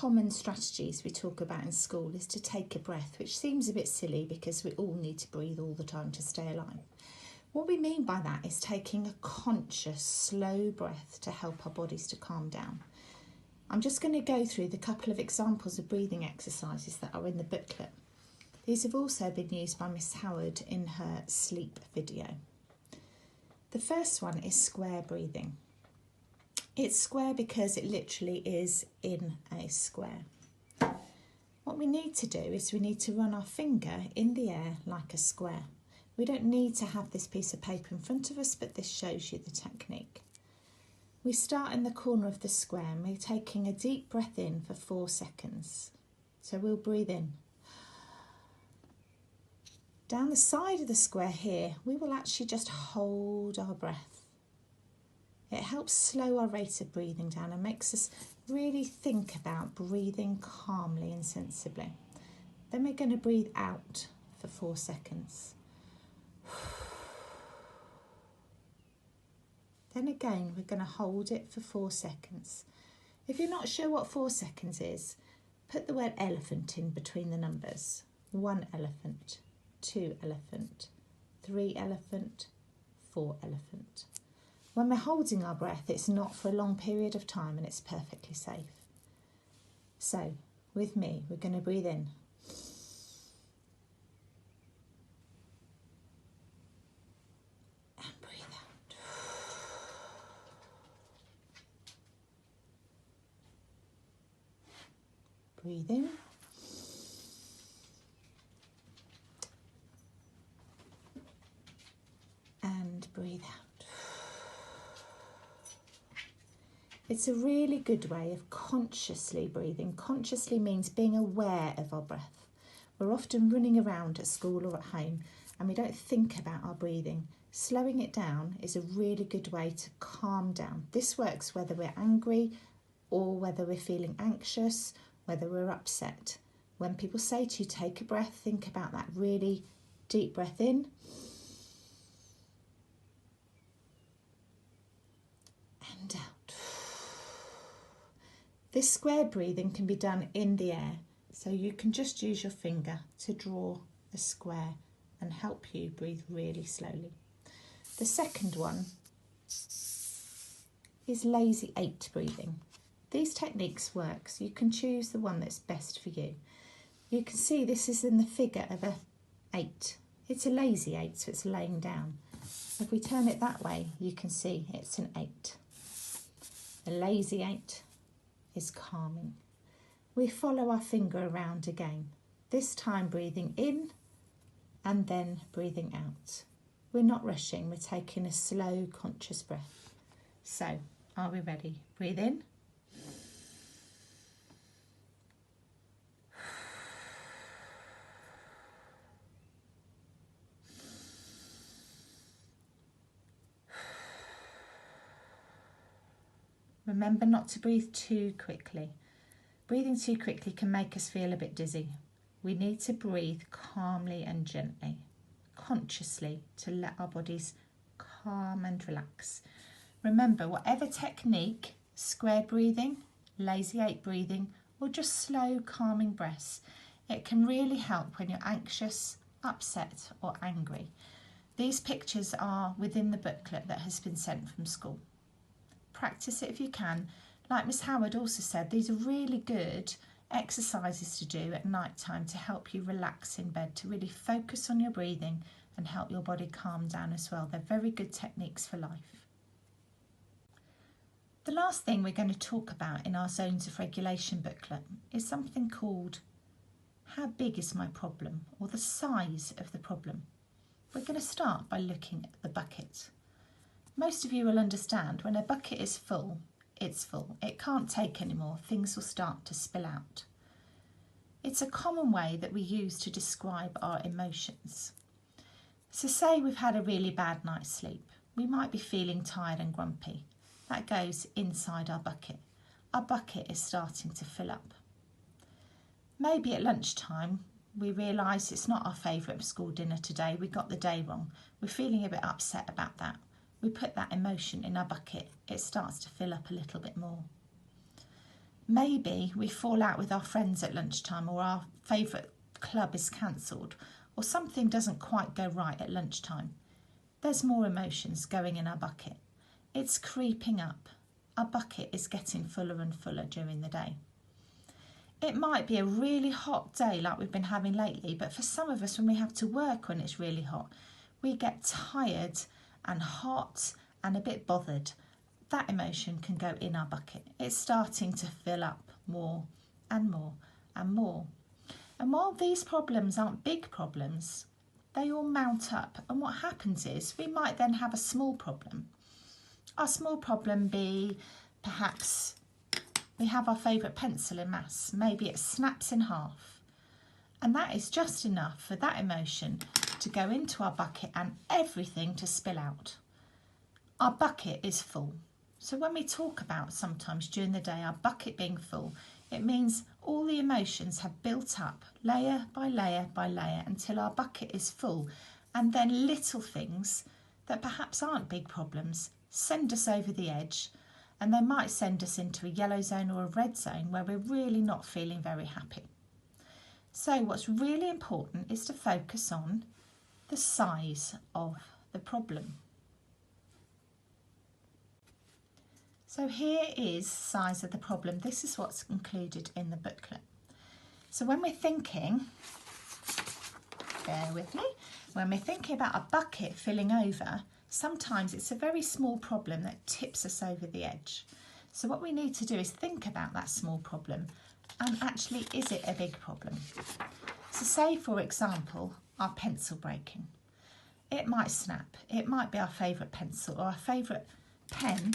common strategies we talk about in school is to take a breath, which seems a bit silly because we all need to breathe all the time to stay alive. What we mean by that is taking a conscious, slow breath to help our bodies to calm down. I'm just going to go through the couple of examples of breathing exercises that are in the booklet. These have also been used by Miss Howard in her sleep video. The first one is square breathing. It's square because it literally is in a square. What we need to do is we need to run our finger in the air like a square. We don't need to have this piece of paper in front of us, but this shows you the technique. We start in the corner of the square and we're taking a deep breath in for 4 seconds. So we'll breathe in. Down the side of the square here, we will actually just hold our breath. It helps slow our rate of breathing down and makes us really think about breathing calmly and sensibly. Then we're going to breathe out for 4 seconds. Then again, we're going to hold it for 4 seconds. If you're not sure what 4 seconds is, put the word elephant in between the numbers. 1 elephant, 2 elephant, 3 elephant, 4 elephant. When we're holding our breath, it's not for a long period of time and it's perfectly safe. So, with me, we're going to breathe in. And breathe out. Breathe in. And breathe out. It's a really good way of consciously breathing. Consciously means being aware of our breath. We're often running around at school or at home and we don't think about our breathing. Slowing it down is a really good way to calm down. This works whether we're angry or whether we're feeling anxious, whether we're upset. When people say to you, take a breath, think about that really deep breath in. And out. This square breathing can be done in the air, so you can just use your finger to draw a square and help you breathe really slowly. The second one is lazy 8 breathing. These techniques work, so you can choose the one that's best for you. You can see this is in the figure of a 8. It's a lazy 8, so it's laying down. If we turn it that way, you can see it's an 8. A lazy 8 is calming. We follow our finger around again, this time breathing in and then breathing out. We're not rushing, we're taking a slow, conscious breath. So, are we ready? Breathe in. Remember not to breathe too quickly. Breathing too quickly can make us feel a bit dizzy. We need to breathe calmly and gently, consciously, to let our bodies calm and relax. Remember, whatever technique, square breathing, lazy 8 breathing, or just slow, calming breaths, it can really help when you're anxious, upset, or angry. These pictures are within the booklet that has been sent from school. Practice it if you can. Like Miss Howard also said, these are really good exercises to do at night time to help you relax in bed, to really focus on your breathing and help your body calm down as well. They're very good techniques for life. The last thing we're going to talk about in our Zones of Regulation booklet is something called How Big is My Problem, or the size of the problem. We're going to start by looking at the bucket. Most of you will understand when a bucket is full, it's full. It can't take any more. Things will start to spill out. It's a common way that we use to describe our emotions. So say we've had a really bad night's sleep. We might be feeling tired and grumpy. That goes inside our bucket. Our bucket is starting to fill up. Maybe at lunchtime we realise it's not our favourite school dinner today. We got the day wrong. We're feeling a bit upset about that. We put that emotion in our bucket. It starts to fill up a little bit more. Maybe we fall out with our friends at lunchtime, or our favourite club is cancelled, or something doesn't quite go right at lunchtime. There's more emotions going in our bucket. It's creeping up. Our bucket is getting fuller and fuller during the day. It might be a really hot day like we've been having lately, but for some of us, when we have to work when it's really hot, we get tired and hot and a bit bothered. That emotion can go in our bucket. It's starting to fill up more and more and more. And while these problems aren't big problems, they all mount up. And what happens is we might then have a small problem. Our small problem be perhaps we have our favourite pencil in maths. Maybe it snaps in half. And that is just enough for that emotion to go into our bucket and everything to spill out. Our bucket is full. So when we talk about sometimes during the day our bucket being full, it means all the emotions have built up layer by layer by layer until our bucket is full, and then little things that perhaps aren't big problems send us over the edge, and they might send us into a yellow zone or a red zone where we're really not feeling very happy. So what's really important is to focus on the size of the problem. So here is size of the problem. This is what's included in the booklet. So when we're thinking, bear with me, when we're thinking about a bucket filling over, sometimes it's a very small problem that tips us over the edge. So what we need to do is think about that small problem and actually, is it a big problem? So say, for example, our pencil breaking. It might snap. It might be our favourite pencil, or our favourite pen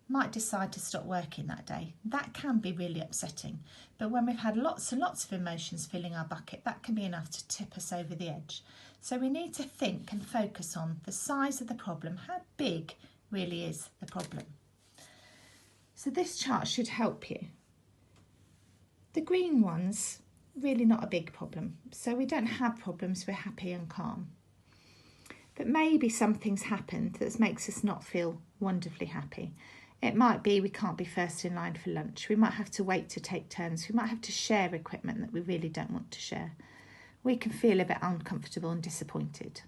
might decide to stop working that day. That can be really upsetting. But when we've had lots and lots of emotions filling our bucket, that can be enough to tip us over the edge. So we need to think and focus on the size of the problem. How big really is the problem? So this chart should help you. The green one's really not a big problem. So we don't have problems, we're happy and calm. But maybe something's happened that makes us not feel wonderfully happy. It might be we can't be first in line for lunch. We might have to wait to take turns. We might have to share equipment that we really don't want to share. We can feel a bit uncomfortable and disappointed.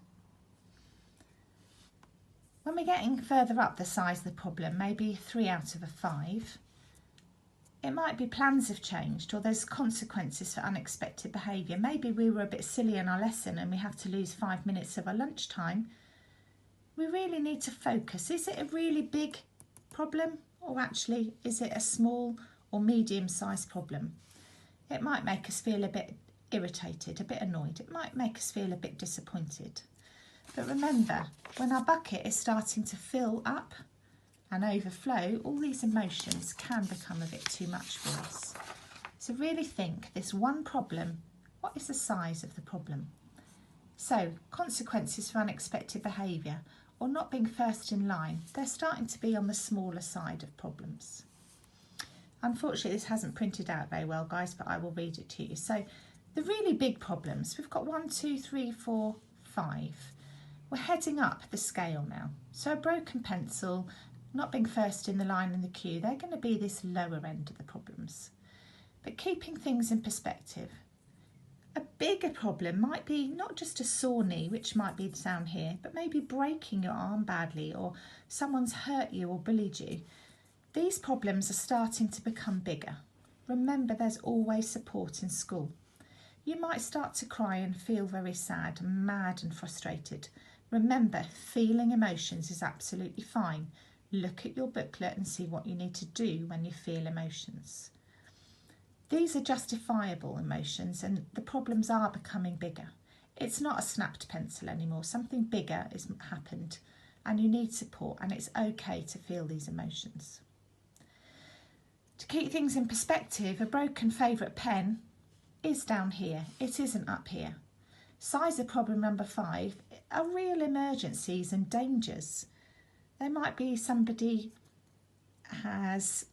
When we're getting further up the size of the problem, maybe 3 out of a 5, it might be plans have changed, or there's consequences for unexpected behaviour. Maybe we were a bit silly in our lesson and we have to lose 5 minutes of our lunchtime. We really need to focus. Is it a really big problem, or actually is it a small or medium-sized problem? It might make us feel a bit irritated, a bit annoyed. It might make us feel a bit disappointed. But remember, when our bucket is starting to fill up and overflow, all these emotions can become a bit too much for us. So really think, this one problem, what is the size of the problem? So consequences for unexpected behaviour, or not being first in line, they're starting to be on the smaller side of problems. Unfortunately, this hasn't printed out very well, guys, but I will read it to you. So the really big problems, we've got 1, 2, 3, 4, 5. We're heading up the scale now. So a broken pencil, not being first in the line in the queue, they're going to be this lower end of the problems. But keeping things in perspective, a bigger problem might be not just a sore knee, which might be down here, but maybe breaking your arm badly, or someone's hurt you or bullied you. These problems are starting to become bigger. Remember, there's always support in school. You might start to cry and feel very sad and mad and frustrated. Remember, feeling emotions is absolutely fine. Look at your booklet and see what you need to do when you feel emotions. These are justifiable emotions, and the problems are becoming bigger. It's not a snapped pencil anymore. Something bigger has happened, and you need support, and it's okay to feel these emotions. To keep things in perspective, a broken favourite pen is down here. It isn't up here. Size of problem number 5 are real emergencies and dangers. There might be somebody has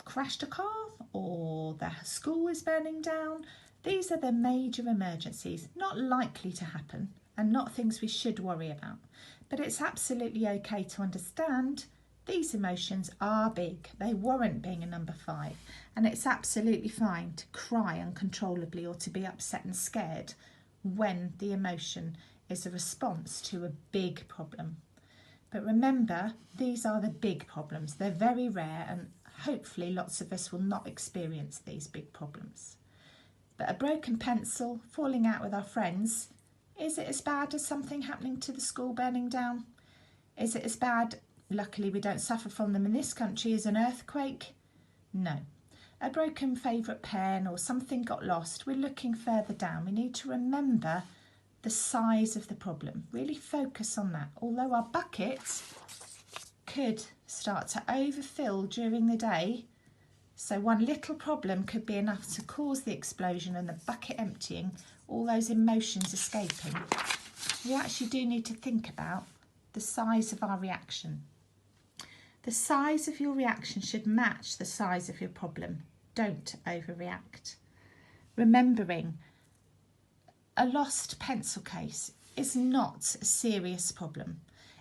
crashed a car, or the school is burning down. These are the major emergencies, not likely to happen and not things we should worry about. But it's absolutely okay to understand These emotions are big. They warrant being a number 5. And it's absolutely fine to cry uncontrollably or to be upset and scared when the emotion is a response to a big problem. But remember, these are the big problems. They're very rare, and hopefully lots of us will not experience these big problems. But a broken pencil, falling out with our friends, is it as bad as something happening to the school burning down? Is it as bad, luckily we don't suffer from them in this country, as an earthquake? No. A broken favourite pen or something got lost, we're looking further down. We need to remember the size of the problem. Really focus on that. Although our bucket could start to overfill during the day, so one little problem could be enough to cause the explosion and the bucket emptying, all those emotions escaping. We actually do need to think about the size of our reaction. The size of your reaction should match the size of your problem. Don't overreact. Remembering, a lost pencil case is not a serious problem.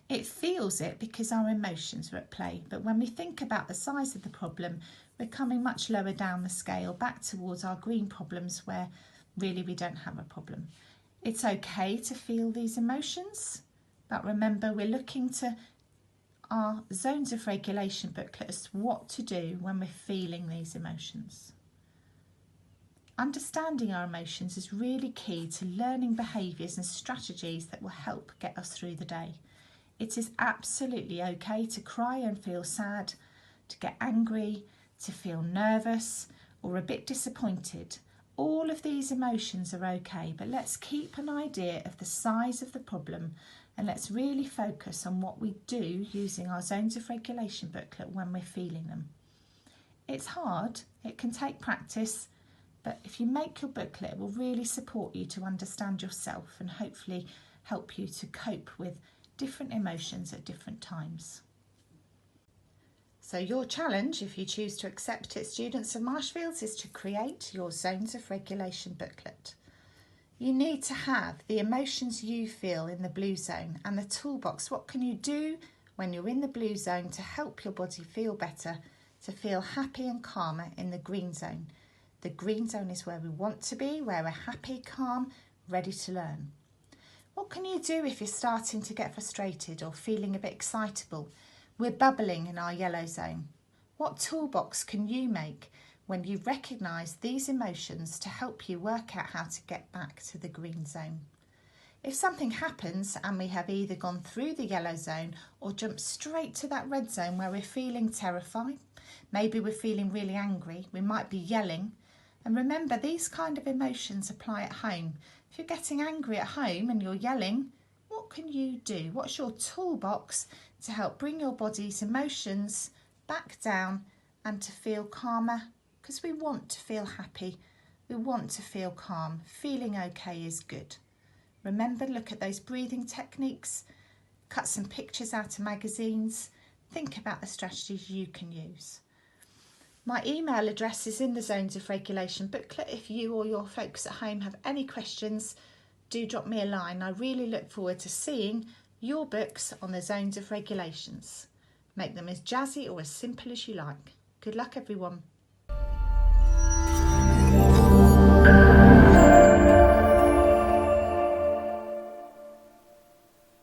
It feels it because our emotions are at play, but when we think about the size of the problem, we're coming much lower down the scale, back towards our green problems where really we don't have a problem. It's okay to feel these emotions, but remember, we're looking to our zones of regulation booklet as to what to do when we're feeling these emotions. Understanding our emotions is really key to learning behaviours and strategies that will help get us through the day. It is absolutely okay to cry and feel sad, to get angry, to feel nervous or a bit disappointed. All of these emotions are okay, but let's keep an idea of the size of the problem and let's really focus on what we do using our zones of regulation booklet when we're feeling them. It's hard, it can take practice, but if you make your booklet, it will really support you to understand yourself and hopefully help you to cope with different emotions at different times. So your challenge, if you choose to accept it, students of Marshfields, is to create your zones of regulation booklet. You need to have the emotions you feel in the blue zone and the toolbox. What can you do when you're in the blue zone to help your body feel better, to feel happy and calmer in the green zone? The green zone is where we want to be, where we're happy, calm, ready to learn. What can you do if you're starting to get frustrated or feeling a bit excitable? We're bubbling in our yellow zone. What toolbox can you make when you recognise these emotions to help you work out how to get back to the green zone? If something happens and we have either gone through the yellow zone or jumped straight to that red zone where we're feeling terrified, maybe we're feeling really angry, we might be yelling. And remember, these kind of emotions apply at home. If you're getting angry at home and you're yelling, what can you do? What's your toolbox to help bring your body's emotions back down and to feel calmer? Because we want to feel happy, we want to feel calm. Feeling okay is good. Remember, look at those breathing techniques, cut some pictures out of magazines, think about the strategies you can use. My email address is in the Zones of Regulation booklet. If you or your folks at home have any questions, do drop me a line. I really look forward to seeing your books on the Zones of Regulations. Make them as jazzy or as simple as you like. Good luck, everyone.